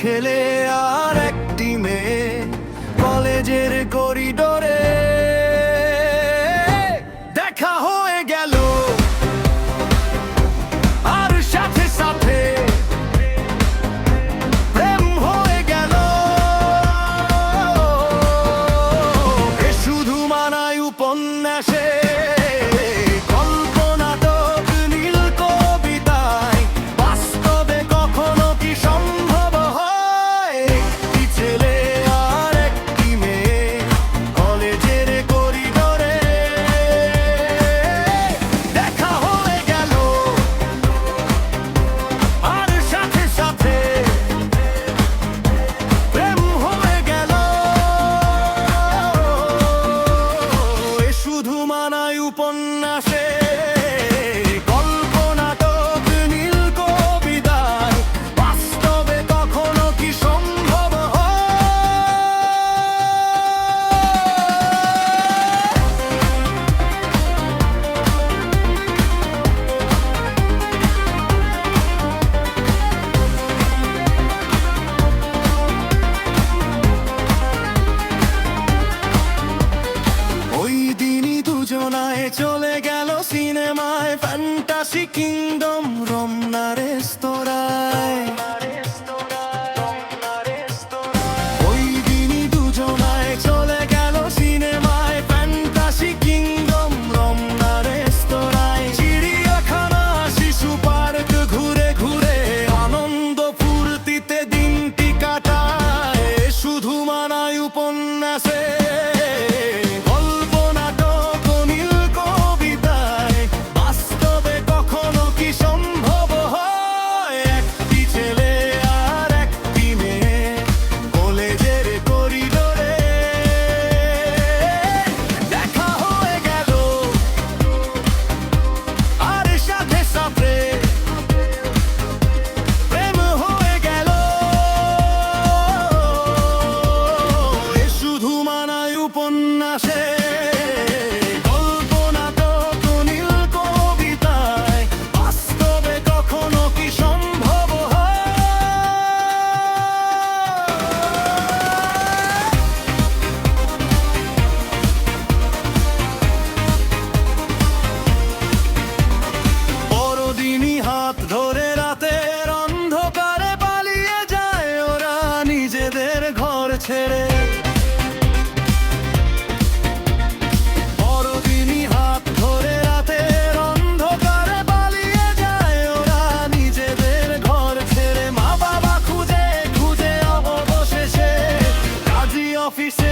ছেলে আর একটি মেয়ে কলেজের করিডোরে দেখা হয়ে গেল, আর সাথে সাথে প্রেম হয়ে গেল। এ শুধু মানায় উপন্যাসে, উপন্যাসে কল্পনাটক নীল কবিতায় বাস্তবে কখনো কি সম্ভব ওই দিনই দুজনায় চলে গেল সিনেমায়, ফ্যান্টাসি কিংডম রমনা রেস্তোরাঁয়। ওই দিনই দুজনায় চলে গেল সিনেমায়, ফ্যান্টাসি কিংডম রমনা রেস্তোরাঁয়। চিড়িয়াখানা শিশু পার্ক ঘুরে ঘুরে আনন্দ ফুর্তিতে দিনটি কাটায়। শুধু মানায় উপন্যাসে উপন্যাসে কল্পনাটক নীল কবিতায় বাস্তবে কখনো কি সম্ভব পরদিনই হাত ধরে রাতের অন্ধকারে পালিয়ে যায় ওরা নিজেদের ঘর ছেড়ে। Office